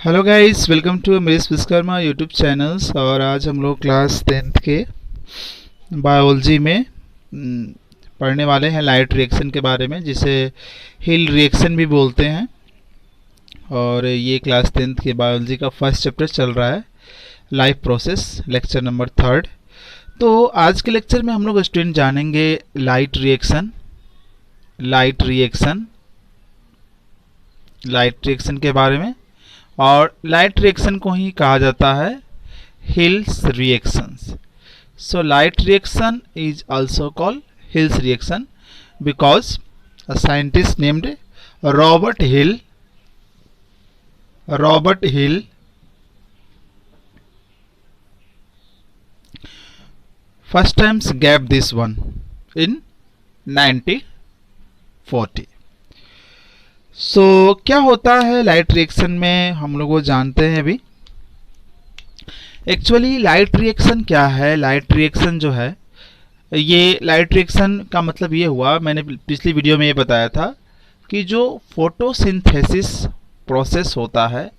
Hello guys, welcome to Amrish Vishwakarma YouTube channels. और आज हम लोग क्लास 10th के बायोलॉजी में पढ़ने वाले हैं लाइट रिएक्शन के बारे में, जिसे हिल रिएक्शन भी बोलते हैं। और ये क्लास 10th के बायोलॉजी का फर्स्ट चैप्टर चल रहा है, लाइफ प्रोसेस, लेक्चर नंबर 3। तो आज के लेक्चर में हम लोग स्टूडेंट जानेंगे लाइट रिएक्शन के बारे में। और लाइट रिएक्शन को ही कहा जाता है hills reactions. So light reaction is also called hills reaction because a scientist named Robert hill first times gave this one in 1940। सो क्या होता है लाइट रिएक्शन में, हम लोग वो जानते हैं अभी। एक्चुअली लाइट रिएक्शन क्या है? लाइट रिएक्शन जो है, ये लाइट रिएक्शन का मतलब ये हुआ, मैंने पिछली वीडियो में ये बताया था कि जो फोटोसिंथेसिस प्रोसेस होता है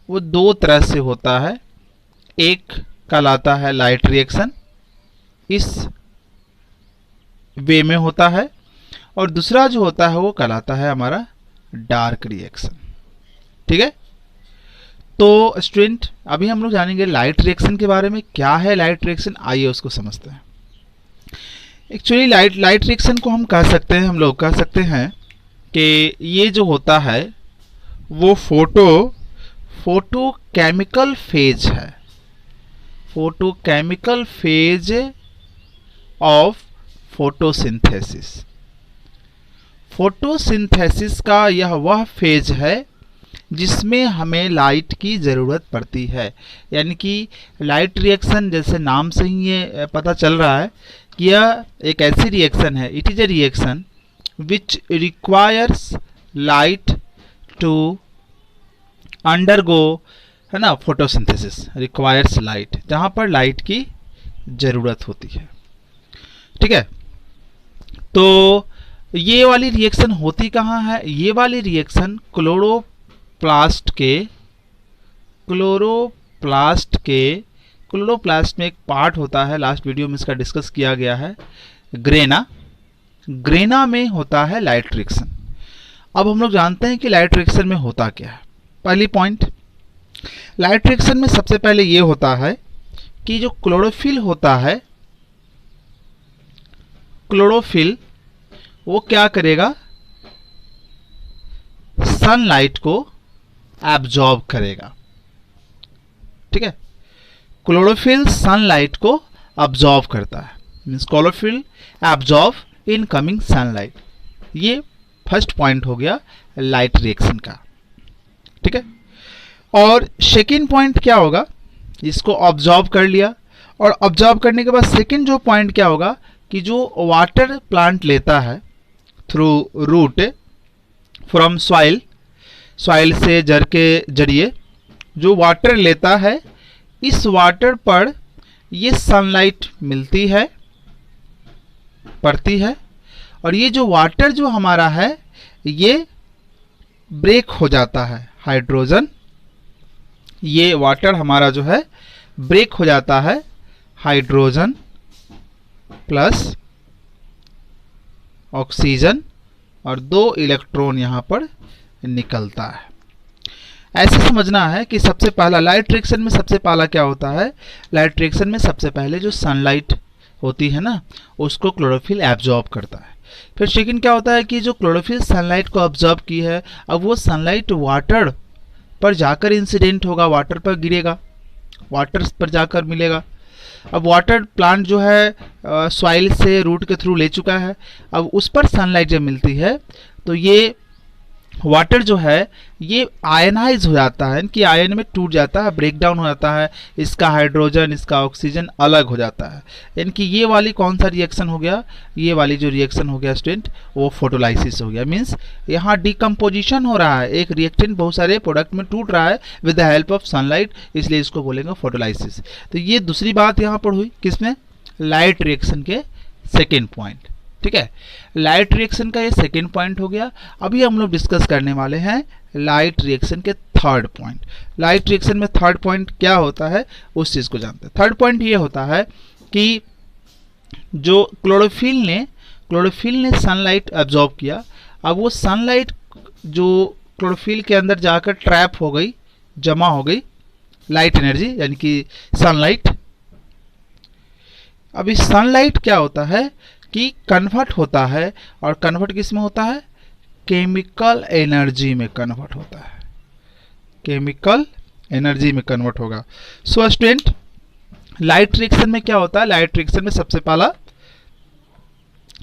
वो दो तरह से होता है। एक कहलाता है लाइट रिएक्शन, इस वे में होता है, और दूसरा जो होता है वो कहलाता है हमारा डार्क रिएक्शन। ठीक है, तो स्टूडेंट अभी हम लोग जानेंगे लाइट रिएक्शन के बारे में। क्या है लाइट रिएक्शन, आइए उसको समझते हैं। एक्चुअली लाइट रिएक्शन को हम लोग कह सकते हैं कि ये जो होता है वो फोटोकेमिकल फेज है, photochemical phase of photosynthesis. Photosynthesis का यह वह फेज है जिसमें हमें लाइट की ज़रूरत पड़ती है। यानी कि लाइट रिएक्शन, जैसे नाम से ही ये पता चल रहा है कि यह एक ऐसी रिएक्शन है, it is a reaction which requires light to undergo, है ना, फोटोसिंथेसिस रिक्वायर्स लाइट, जहाँ पर लाइट की ज़रूरत होती है। ठीक है, तो ये वाली रिएक्शन होती कहाँ है? ये वाली रिएक्शन क्लोरोप्लास्ट में एक पार्ट होता है, लास्ट वीडियो में इसका डिस्कस किया गया है, ग्रेना में होता है लाइट रिएक्शन। अब हम लोग जानते हैं कि लाइट रिएक्शन में होता क्या है। पहली पॉइंट, लाइट रिएक्शन में सबसे पहले ये होता है कि जो क्लोरोफिल होता है, क्लोरोफिल वो क्या करेगा? सनलाइट को एब्जॉर्ब करेगा। ठीक है, क्लोरोफिल सनलाइट को एब्जॉर्ब करता है, means chlorophyll absorb incoming sunlight. ये फर्स्ट पॉइंट हो गया लाइट रिएक्शन का। ठीक है, और सेकेंड पॉइंट क्या होगा? इसको ऑब्जॉर्ब कर लिया, और ऑब्जॉर्ब करने के बाद सेकेंड जो पॉइंट क्या होगा कि जो वाटर प्लांट लेता है थ्रू रूट फ्रॉम सॉइल से जड़ के जरिए जो वाटर लेता है, इस वाटर पर ये सनलाइट पड़ती है, और ये जो वाटर जो हमारा है ये ब्रेक हो जाता है, हाइड्रोजन, ये वाटर हमारा जो है ब्रेक हो जाता है, हाइड्रोजन प्लस ऑक्सीजन, और 2 इलेक्ट्रॉन यहाँ पर निकलता है। ऐसे समझना है कि सबसे पहला लाइट रिएक्शन में सबसे पहला क्या होता है? लाइट रिएक्शन में सबसे पहले जो सनलाइट होती है ना, उसको क्लोरोफिल एब्जॉर्ब करता है। फिर सेकंड क्या होता है कि जो क्लोरोफिल सनलाइट को एब्जॉर्ब की है, अब वो सनलाइट वाटर पर जाकर इंसिडेंट होगा, वाटर पर गिरेगा, वाटर पर जाकर मिलेगा। अब वाटर प्लांट जो है सॉइल से रूट के थ्रू ले चुका है, अब उस पर सनलाइट जब मिलती है तो ये वाटर जो है ये आयनाइज हो जाता है, कि आयन में टूट जाता है, ब्रेक डाउन हो जाता है, इसका हाइड्रोजन इसका ऑक्सीजन अलग हो जाता है। यानी कि ये वाली कौन सा रिएक्शन हो गया? ये वाली जो रिएक्शन हो गया स्टूडेंट, वो फोटोलाइसिस हो गया। मीन्स यहाँ डिकम्पोजिशन हो रहा है, एक रिएक्टेंट बहुत सारे प्रोडक्ट में टूट रहा है with the help of sunlight, इसलिए इसको बोलेंगे फोटोलाइसिस। तो ये दूसरी बात यहाँ पर हुई, किसमें? लाइट रिएक्शन के सेकेंड पॉइंट। ठीक है, लाइट रिएक्शन का ये सेकेंड पॉइंट हो गया। अभी हम लोग डिस्कस करने वाले हैं लाइट रिएक्शन के थर्ड पॉइंट। लाइट रिएक्शन में थर्ड पॉइंट क्या होता है उस चीज़ को जानते हैं। थर्ड पॉइंट ये होता है कि जो क्लोरोफिल ने सनलाइट एब्जॉर्ब किया, अब वो सनलाइट जो क्लोरोफिल के अंदर जाकर ट्रैप हो गई, जमा हो गई लाइट एनर्जी यानी कि सनलाइट। अब इस सनलाइट क्या होता है कि कन्वर्ट होता है, और कन्वर्ट किस में होता है, केमिकल एनर्जी में कन्वर्ट होता है, केमिकल एनर्जी में कन्वर्ट होगा। सो स्टूडेंट, लाइट रिएक्शन में क्या होता है, लाइट रिएक्शन में सबसे पहला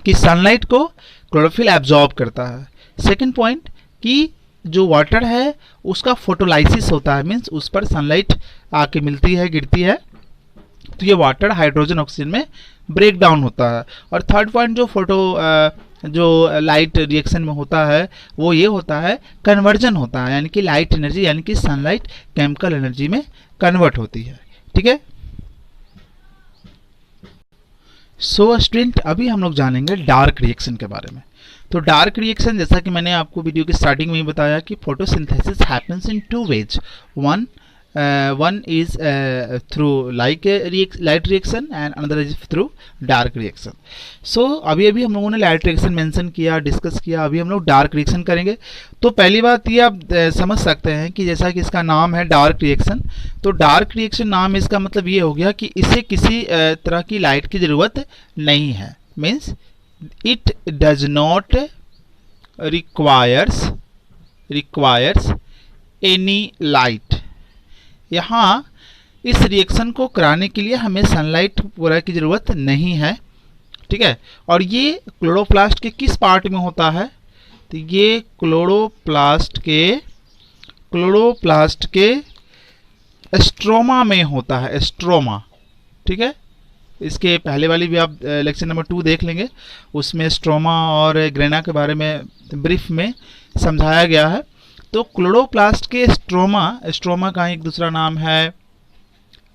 कि सनलाइट को क्लोरोफिल एब्जॉर्ब करता है। सेकंड पॉइंट कि जो वाटर है उसका फोटोलाइसिस होता है, मीन्स उस पर सनलाइट आके मिलती है, गिरती है, तो ये वाटर हाइड्रोजन ऑक्सीजन में ब्रेक डाउन होता है। और थर्ड पॉइंट जो लाइट रिएक्शन में होता है वो ये होता है कन्वर्जन होता है, यानी कि लाइट एनर्जी यानी कि सनलाइट केमिकल एनर्जी में कन्वर्ट होती है। ठीक है। सो स्टूडेंट, अभी हम लोग जानेंगे डार्क रिएक्शन के बारे में। तो डार्क रिएक्शन, जैसा कि मैंने आपको वीडियो की स्टार्टिंग में ही बताया कि photosynthesis happens in two ways, one is through light reaction and another is through dark reaction. So अभी हम लोगों ने लाइट रिएक्शन मेंशन किया, डिस्कस किया, अभी हम लोग डार्क रिएक्शन करेंगे। तो पहली बात ये आप समझ सकते हैं कि जैसा कि इसका नाम है डार्क रिएक्शन, तो डार्क रिएक्शन नाम इसका मतलब ये हो गया कि इसे किसी तरह की लाइट की ज़रूरत नहीं है, means it does not requires any light. यहाँ इस रिएक्शन को कराने के लिए हमें सनलाइट वगैरह की ज़रूरत नहीं है। ठीक है। और ये क्लोरोप्लास्ट के किस पार्ट में होता है, तो ये क्लोरोप्लास्ट के स्ट्रोमा में होता है, स्ट्रोमा। ठीक है। इसके पहले वाली भी आप लेक्चर नंबर 2 देख लेंगे, उसमें स्ट्रोमा और ग्रेना के बारे में ब्रीफ में समझाया गया है। तो क्लोरोप्लास्ट के स्ट्रोमा का एक दूसरा नाम है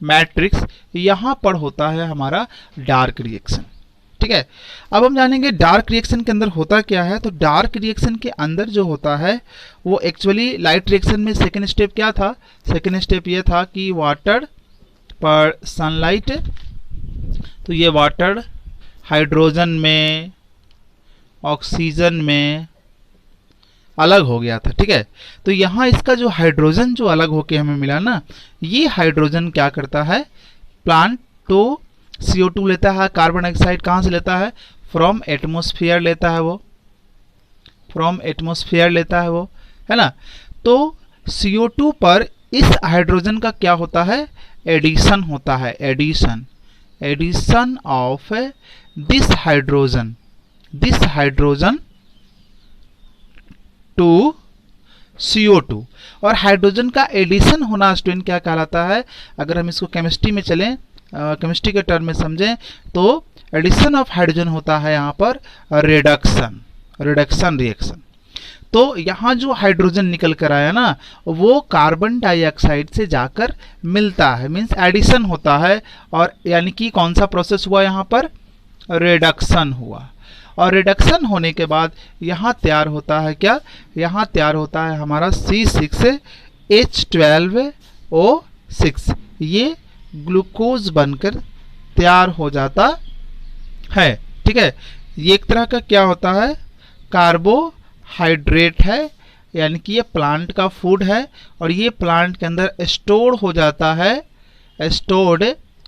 मैट्रिक्स, यहाँ पर होता है हमारा डार्क रिएक्शन। ठीक है। अब हम जानेंगे डार्क रिएक्शन के अंदर होता क्या है। तो डार्क रिएक्शन के अंदर जो होता है वो एक्चुअली लाइट रिएक्शन में सेकेंड स्टेप क्या था, सेकेंड स्टेप ये था कि वाटर पर सनलाइट, तो ये वाटर हाइड्रोजन में, ऑक्सीजन में अलग हो गया था। ठीक है। तो यहाँ इसका जो हाइड्रोजन जो अलग होके हमें मिला ना, ये हाइड्रोजन क्या करता है, प्लांट तो CO2 लेता है, कार्बन डाइऑक्साइड कहाँ से लेता है, फ्रॉम एटमॉस्फेयर लेता है, वो फ्रॉम एटमॉस्फेयर लेता है वो, है ना। तो CO2 पर इस हाइड्रोजन का क्या होता है, एडिशन होता है, addition of this hydrogen to CO2। और हाइड्रोजन का एडिशन होना स्टूडेंट क्या कहलाता है, अगर हम इसको केमिस्ट्री में चलें, केमिस्ट्री के टर्म में समझें, तो एडिशन ऑफ हाइड्रोजन होता है यहाँ पर रिडक्शन रिएक्शन। तो यहाँ जो हाइड्रोजन निकल कर आया ना, वो कार्बन डाइऑक्साइड से जाकर मिलता है, मीन्स एडिशन होता है, और यानी कि कौन सा प्रोसेस हुआ यहाँ पर, रिडक्शन हुआ। और रिडक्शन होने के बाद यहाँ तैयार होता है क्या, यहाँ तैयार होता है हमारा C6H12O6, ये ग्लूकोज बनकर तैयार हो जाता है। ठीक है। ये एक तरह का क्या होता है, कार्बोहाइड्रेट है, यानी कि ये प्लांट का फूड है, और ये प्लांट के अंदर स्टोर हो जाता है। स्टोर्ड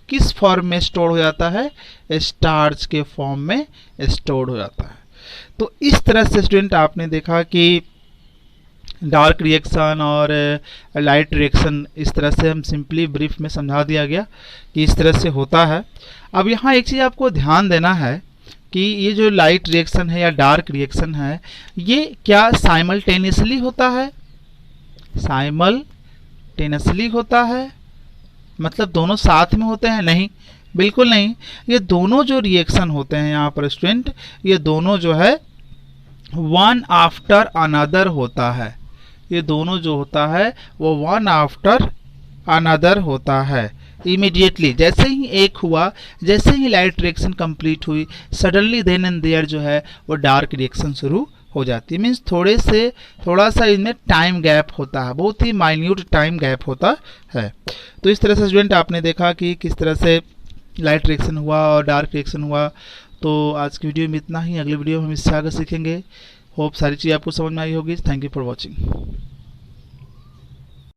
किस फॉर्म में स्टोर हो जाता है, स्टार्च के फॉर्म में स्टोर हो जाता है। तो इस तरह से स्टूडेंट आपने देखा कि डार्क रिएक्शन और लाइट रिएक्शन, इस तरह से हम सिंपली ब्रीफ में समझा दिया गया कि इस तरह से होता है। अब यहाँ एक चीज़ आपको ध्यान देना है कि ये जो लाइट रिएक्शन है या डार्क रिएक्शन है, ये क्या साइमल्टेनियसली होता है, साइमल्टेनियसली होता है, मतलब दोनों साथ में होते हैं, नहीं, बिल्कुल नहीं। ये दोनों जो रिएक्शन होते हैं यहाँ पर स्टूडेंट, ये दोनों जो है वन आफ्टर अनदर होता है, ये दोनों जो होता है वो वन आफ्टर अनदर होता है। इमीडिएटली जैसे ही एक हुआ, जैसे ही लाइट रिएक्शन कंप्लीट हुई, सडनली देन एंड देयर जो है वो डार्क रिएक्शन शुरू हो जाती है। मीन्स थोड़ा सा इनमें टाइम गैप होता है, बहुत ही माइन्यूट टाइम गैप होता है। तो इस तरह से स्टूडेंट आपने देखा कि किस तरह से लाइट रिएक्शन हुआ और डार्क रिएक्शन हुआ। तो आज की वीडियो में इतना ही, अगली वीडियो में हम इससे आगे सीखेंगे। होप सारी चीज़ आपको समझ में आई होगी। Thank you for watching.